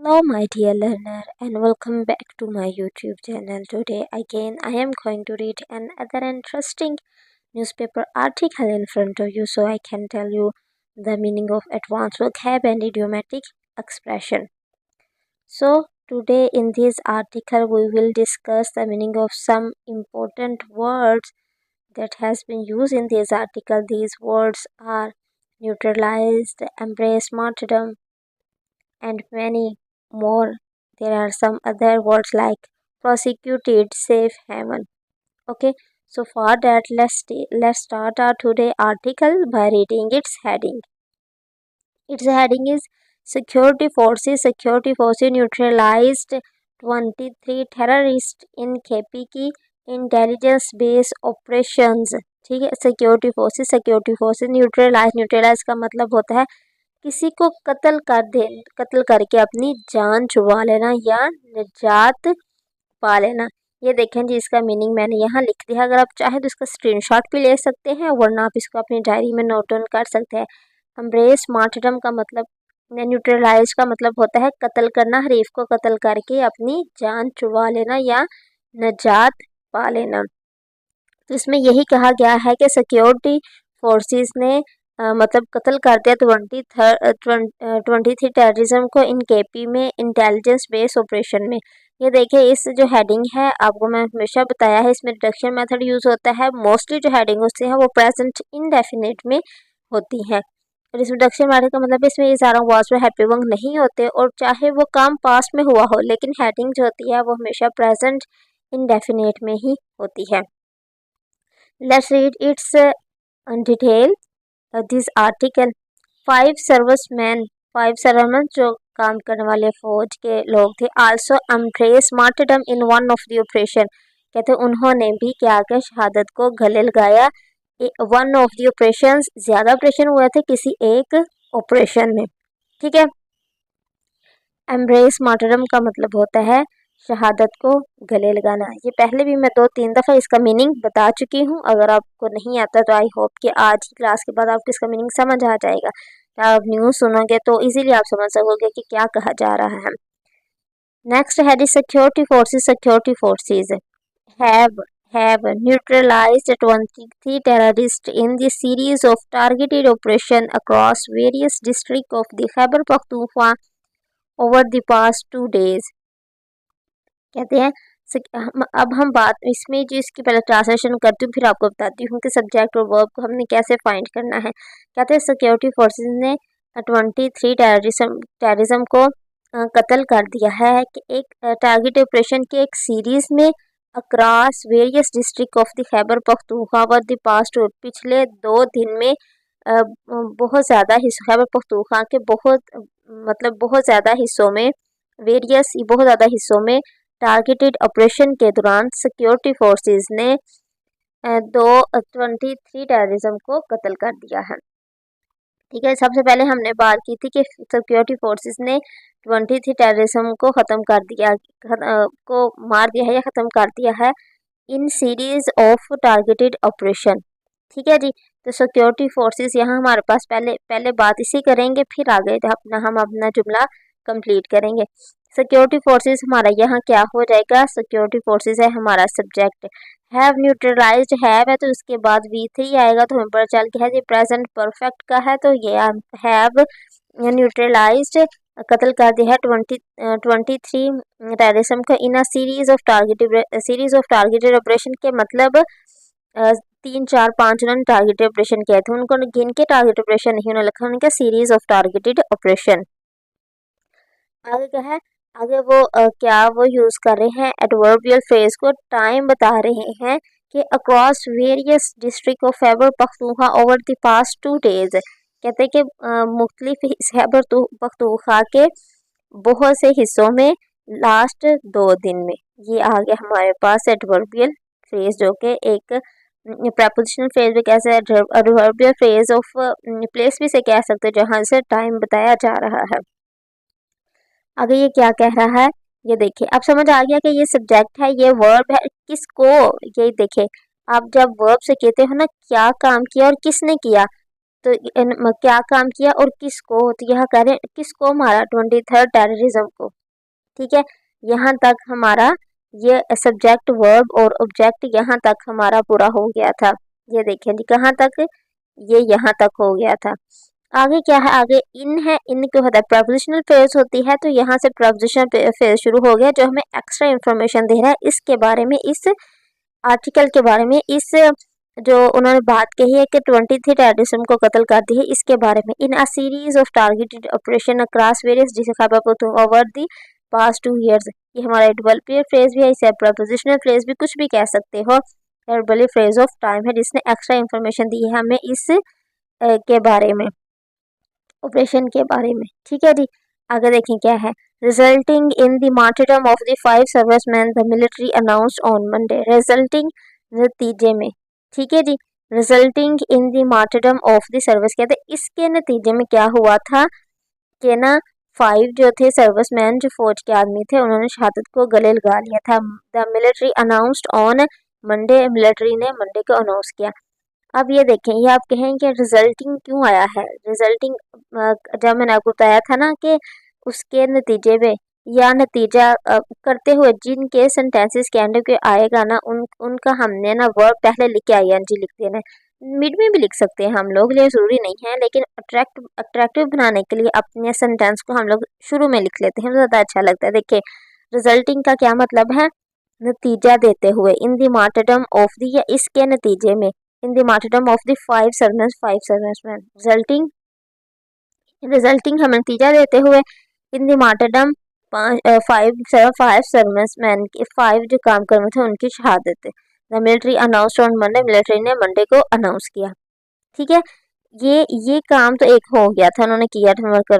Hello my dear learner and welcome back to my YouTube channel. Today again I am going to read another interesting newspaper article in front of you so I can tell you the meaning of advanced vocab and idiomatic expression. So today in this article we will discuss the meaning of some important words that has been used in this article. These words are neutralized, embrace martyrdom, and many more. There are some other words like prosecuted, safe haven. Okay, so for that let's start our today article by reading its heading. Its heading is security forces neutralized 23 terrorists in KP की intelligence base operations. ठीक है, security forces neutralise का मतलब होता है किसी को कत्ल करके अपनी जान छुड़ा लेना या निजात पा लेना. ये देखें जी, इसका मीनिंग मैंने यहाँ लिख दिया. अगर आप चाहें तो इसका स्क्रीनशॉट भी ले सकते हैं वरना आप इसको अपनी डायरी में नोट डाउन कर सकते हैं. एम्ब्रेस मार्टरडम का मतलब, न्यूट्रलाइज का मतलब होता है कत्ल करना, हरीफ को कत्ल करके अपनी जान छुड़ा लेना या निजात पा लेना. तो इसमें यही कहा गया है कि सिक्योरिटी फोर्सेस ने मतलब कत्ल कर दिया 23 टेररिज्म को इन केपी में इंटेलिजेंस बेस ऑपरेशन में. ये देखिए, इस जो हेडिंग है आपको मैं हमेशा बताया है, इसमें रिडक्शन मेथड यूज़ होता है. मोस्टली जो हेडिंग होती है वो प्रेजेंट इंडेफिनिट में होती है. और इस रिडक्शन मेथड का मतलब इसमें ये सारा वर्ड्स में हैप्पी वर्ब नहीं होते और चाहे वो काम पास्ट में हुआ हो लेकिन हेडिंग जो होती है वो हमेशा प्रेजेंट इंडेफिनिट में ही होती है. Let's read it's detail this article. Five serviceman जो काम करने वाले फौज के लोग थे, also embrace martyrdom in one of the operation. कहते उन्होंने भी क्या क्या शहादत को गले लगाया वन ऑफ द ऑपरेशन. ज़्यादा ऑपरेशन हुए थे किसी एक ऑपरेशन में. ठीक है, एम्ब्रेस मार्टरडम का मतलब होता है शहादत को गले लगाना. ये पहले भी मैं 2-3 दफ़ा इसका मीनिंग बता चुकी हूँ. अगर आपको नहीं आता तो आई होप कि आज की क्लास के बाद आपको इसका मीनिंग समझ आ जाएगा. आप न्यूज़ सुनोगे तो इजीली आप समझ सकोगे कि क्या कहा जा रहा है. नेक्स्ट है security forces have neutralized 23 terrorists in the series of targeted operation across various districts of the Khyber Pakhtunkhwa over the past 2 days. कहते हैं अब हम बात इसमें जो इसकी पहले ट्रांसलेशन करती हूँ फिर आपको बताती हूँ कि सब्जेक्ट और वर्ब को हमने कैसे फाइंड करना है. कहते हैं सिक्योरिटी फोर्सेस ने 23 टेररिज्म को कत्ल कर दिया है कि एक टारगेट ऑपरेशन के एक सीरीज में across various district of the Khyber Pakhtunkhwa over the past. पिछले 2 दिन में बहुत ज़्यादा खैबर पख्तूनख्वा के बहुत ज़्यादा हिस्सों में बहुत ज़्यादा हिस्सों में टारगेटेड ऑपरेशन के दौरान सिक्योरिटी फोर्सेस ने 23 टेररिज्म को कत्ल कर दिया है. ठीक है, सबसे पहले हमने बात की थी कि सिक्योरिटी फोर्सेस ने 23 टेररिज्म को ख़त्म कर दिया को मार दिया है या ख़त्म कर दिया है in series of targeted operation. ठीक है जी, तो सिक्योरिटी फोर्सेस यहाँ हमारे पास पहले बात इसी करेंगे फिर आगे हम अपना जुमला कंप्लीट करेंगे. सिक्योरिटी फोर्सेस हमारा यहाँ क्या हो जाएगा, सिक्योरिटी फोर्सेस है हमारा सब्जेक्ट. हैव न्यूट्रलाइज्ड हैव है तो उसके बाद V3 आएगा तो हमें पता चल गया है ये प्रेजेंट परफेक्ट का है. तो ये हैव न्यूट्रलाइज्ड कत्ल कर दिया है 23 टेररिज्म को in a series of targeted operation के मतलब 3-4-5 उन्होंने टारगेटेड ऑपरेशन किए थे. उनको गिन के टारगेट ऑपरेशन नहीं उन्होंने लिखा, उनका सीरीज ऑफ टारगेटेड ऑपरेशन. आगे क्या है, आगे वो यूज़ कर रहे हैं एडवर्बियल फ्रेज को. टाइम बता रहे हैं कि across various district of Khyber Pakhtunkhwa over the past 2 days. कहते हैं कि मुख्तलिफ खैबर पख्तूनख्वा के बहुत से हिस्सों में लास्ट 2 दिन में. ये आ गया हमारे पास एडवर्बियल फ्रेज जो कि एक प्रपोजिशनल फ्रेज भी कह सकते हैं, एडवर्बियल फ्रेज ऑफ प्लेस भी से कह सकते हैं जहाँ से टाइम बताया जा रहा है. आगे ये क्या कह रहा है ये देखिए, अब समझ आ गया कि ये सब्जेक्ट है, ये वर्ब है. किसको, ये देखिए आप जब वर्ब से कहते हो ना क्या काम किया और किसने किया तो क्या काम किया और किसको, तो यहाँ कह रहे हैं किसको मारा, 23rd टेररिज्म को। ठीक है, यहाँ तक हमारा ये सब्जेक्ट वर्ब और ऑब्जेक्ट यहाँ तक हमारा पूरा हो गया था। ये देखें जी कहाँ तक, ये यहाँ तक हो गया था। आगे क्या है, आगे इन है, इन क्या होता है प्रपोजिशनल फ्रेज होती है, तो यहाँ से प्रपोजिशनल फ्रेज शुरू हो गया जो हमें एक्स्ट्रा इन्फॉर्मेशन दे रहा है इसके बारे में, इस आर्टिकल के बारे में, इस जो उन्होंने बात कही है कि 23 टेररिज्म को कत्ल कर दी है, इसके बारे में। In a series of targeted operation across various district over the past 2 years, ये हमारा एडवर्बियल फ्रेज भी है, इसे प्रपोजिशनल फ्रेज भी कुछ भी कह सकते हो। एडवर्बियल फ्रेज ऑफ टाइम है जिसने एक्स्ट्रा इन्फॉर्मेशन दी है हमें इस के बारे में, ऑपरेशन के बारे में। ठीक है जी, आगे देखें क्या है, resulting in the martyrdom of the 5 servicemen the military announced on Monday, resulting नतीजे में। ठीक है जी, resulting in the martyrdom of the service, कहते इसके नतीजे में क्या हुआ था कि ना 5 जो थे सर्विसमैन, जो फौज के आदमी थे, उन्होंने शहादत को गले लगा लिया था। The military announced on Monday, military ने मंडे को अनाउंस किया। अब ये देखें, ये आप कहेंगे रिजल्टिंग क्यों आया है, रिजल्टिंग जब मैंने आपको बताया था ना कि उसके नतीजे में या नतीजा करते हुए जिनके सेंटेंसेस के एंड के आएगा ना उनका हमने ना वर्ब पहले लिख के आईएनजी लिख देना है। मिड में भी लिख सकते हैं हम लोग, ये ज़रूरी नहीं है, लेकिन अट्रैक्टिव बनाने के लिए अपने सेंटेंस को हम लोग शुरू में लिख लेते हैं, ज़्यादा अच्छा लगता है। देखिए रिजल्टिंग का क्या मतलब है, नतीजा देते हुए, इन द मार्टरडम ऑफ द, या इसके नतीजे में, इन the martyrdom of the 5 serviceman, resulting हमें नतीजा देते हुए, इन द मार्टरडम 5 सर्विसमैन के 5 जो काम कर रहे थे उनकी शहादत। The military announced on Monday, military ने मंडे को अनाउंस किया। ठीक है, ये काम तो एक हो गया था, उन्होंने किया था वर्कर।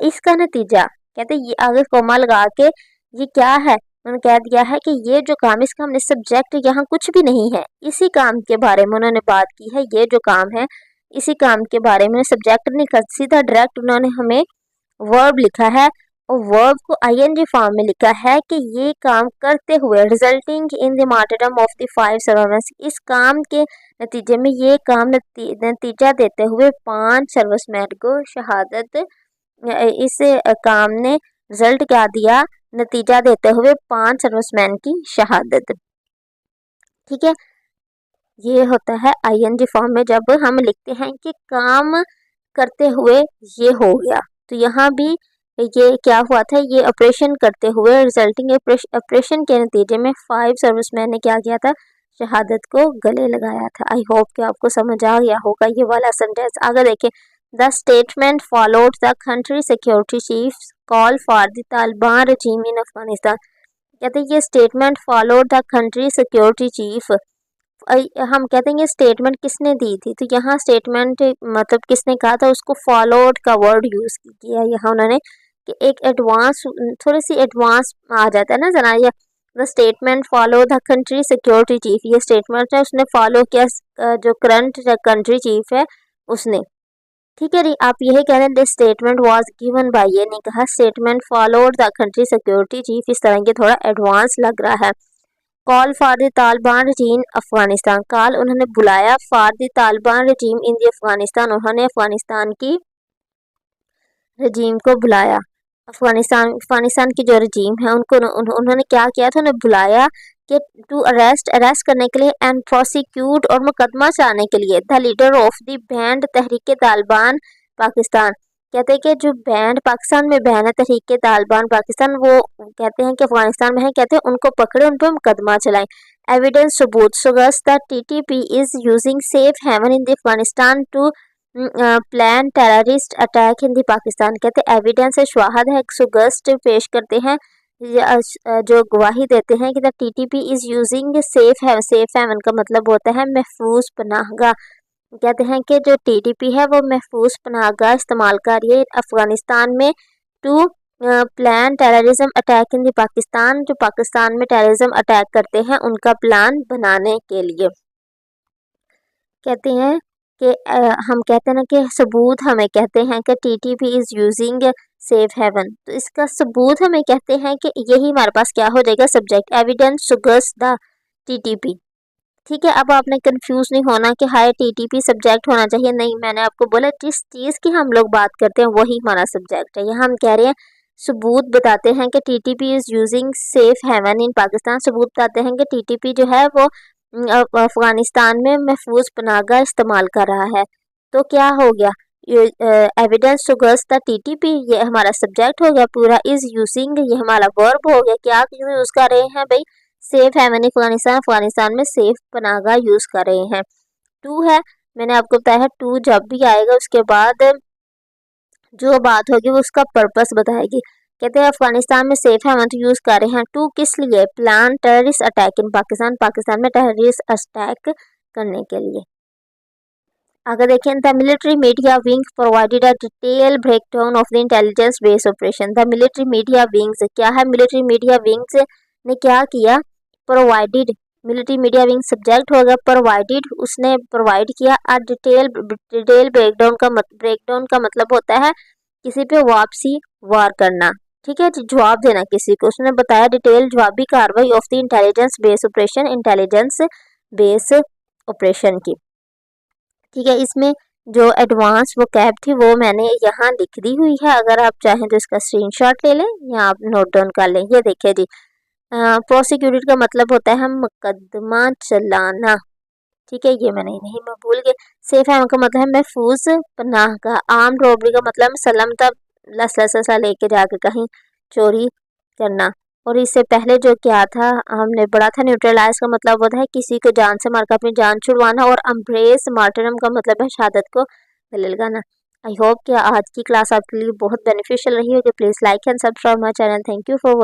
इसका नतीजा कहते ये आगे कोमा लगा के ये क्या है, उन्होंने कह दिया है कि ये जो काम, इसका हमने सब्जेक्ट यहाँ कुछ भी नहीं है, इसी काम के बारे में उन्होंने बात की है। ये जो काम है इसी काम के बारे में, सब्जेक्ट नहीं कर, सीधा डायरेक्ट उन्होंने हमें वर्ब लिखा है और वर्ब को आईएनजी फॉर्म में लिखा है कि ये काम करते हुए, resulting in the martyrdom of the 5 serviceman, इस काम के नतीजे में, ये काम नतीजा देते हुए 5 सर्विसमैन को शहादत, इस काम ने रिजल्ट क्या दिया, नतीजा देते हुए 5 सर्विसमैन की शहादत। ठीक है, ये होता है आईएनजी फॉर्म में जब हम लिखते हैं कि काम करते हुए ये हो गया, तो यहाँ भी ये क्या हुआ था, ये ऑपरेशन करते हुए, रिजल्टिंग ऑपरेशन के नतीजे में 5 सर्विसमैन ने क्या किया था, शहादत को गले लगाया था। आई होप कि आपको समझ आ गया होगा ये वाला सेंटेंस। आगे देखें, the statement followed the country security chief call for the Taliban regime in Afghanistan, कहते हैं ये statement followed the country security chief, हम कहते हैं ये स्टेटमेंट किसने दी थी, तो यहाँ स्टेटमेंट मतलब किसने कहा था, उसको फॉलोड का वर्ड यूज़ किया यहाँ उन्होंने, कि एक एडवांस, थोड़ी सी एडवांस आ जाता है ना जरा, ये the statement follow the country security chief, ये स्टेटमेंट है उसने फॉलो किया जो करंट कंट्री चीफ है उसने। ठीक है जी, आप यही कह रहे हैं this statement was given by, ये नहीं कहा statement followed the country security chief, इस तरह के थोड़ा एडवांस लग रहा है। Call for the Taliban regime Afghanistan, call उन्होंने बुलाया, for the Taliban regime in the Afghanistan, उन्होंने अफगानिस्तान की रजीम को बुलाया, अफगानिस्तान की जो रजीम है उनको उन्होंने क्या किया था, उन्हें बुलाया कि टू अरेस्ट करने के लिए एंड प्रोसिक्यूट, और मुकदमा चलाने के लिए, the leader of the band Tehrik Taliban Pakistan, कहते हैं कि जो बैंड पाकिस्तान में बैन है तहरीक तालिबान पाकिस्तान, वो कहते हैं कि अफगानिस्तान में है, कहते हैं उनको पकड़े, उन पर मुकदमा चलाएं। एविडेंस सबूत, suggests the TTP is using safe haven in the Afghanistan to plan terrorist attack in the Pakistan, कहते हैं एविडेंस है, शवाहद है, सुगस्ट पेश करते हैं, जो गवाही देते हैं कि the TTP is using safe haven का मतलब होता है महफूज पनाहगाह, कहते हैं कि जो टीटीपी है वो महफूज पनाहगाह इस्तेमाल कर रही है अफगानिस्तान में, to plan terrorism attack in the Pakistan, जो पाकिस्तान में टेररिज्म अटैक करते हैं उनका प्लान बनाने के लिए। कहते हैं कि हम कहते हैं ना कि सबूत हमें कहते हैं कि TTP is using safe haven, तो इसका सबूत हमें कहते हैं कि यही हमारे पास क्या हो जाएगा, subject, evidence sugars the TTP. ठीक है, अब आपने कंफ्यूज नहीं होना कि हाय टीटीपी सब्जेक्ट होना चाहिए, नहीं, मैंने आपको बोला जिस चीज़ की हम लोग बात करते हैं वही हमारा सब्जेक्ट है। यहाँ हम कह रहे हैं, सबूत बताते हैं कि TTP is using safe haven इन पाकिस्तान। सबूत बताते हैं कि टीटीपी जो है वो अफगानिस्तान में महफूज पनाहगाह इस्तेमाल कर रहा है। तो क्या हो गया, एविडेंस सुगर्स द टीटीपी, ये हमारा सब्जेक्ट हो गया पूरा। इज़ यूजिंग, ये हमारा वर्ब हो गया। क्या यूज़ कर रहे हैं भाई, सेफ हेवन अफगानिस्तान, अफगानिस्तान में सेफ पनाहगाह यूज़ कर रहे हैं। टू है, मैंने आपको बताया है टू जब भी आएगा उसके बाद जो बात होगी वो उसका पर्पस बताएगी। कहते हैं अफगानिस्तान में सेफ हेवन तो यूज़ कर रहे हैं। टू किस लिए, प्लान टेररिस्ट अटैक इन पाकिस्तान, पाकिस्तान में टेररिस्ट अटैक करने के लिए। अगर देखें, the military media wing provided a detail breakdown of the intelligence based operation. The military media wings क्या है, मिलिट्री मीडिया विंग्स ने क्या किया, provided, military media wing subject होगा, प्रोवाइडेड, उसने प्रोवाइड किया। अ डिटेल ब्रेकडाउन का मतलब होता है किसी पे वापसी वार करना, ठीक है, जवाब देना किसी को। उसने बताया डिटेल जवाबी कार्रवाई of the intelligence base operation, intelligence base operation की, ठीक है। इसमें जो एडवांस वो कैब थी वो मैंने यहाँ लिख दी हुई है, अगर आप चाहें तो इसका स्क्रीनशॉट ले लें या आप नोट डाउन कर लें। ये देखिए जी, प्रोसिक्यूटेड का मतलब होता है मुकदमा चलाना, ठीक है, ये मैंने नहीं, मैं भूल गई। सेफ है का मतलब है महफूज पनाह का। आर्म रॉबरी का मतलब सलामता लसलसा लेके जाकर कहीं चोरी करना। और इससे पहले जो क्या था हमने पढ़ा था, न्यूट्रलाइज का मतलब होता है किसी को जान से मारकर अपनी जान छुड़वाना। और अम्ब्रेस मार्टरम का मतलब है शहादत को गले लगाना। आई होप कि आज की क्लास आपके लिए बहुत बेनिफिशियल रही होगी। Please like and subscribe my channel. Thank you for watching.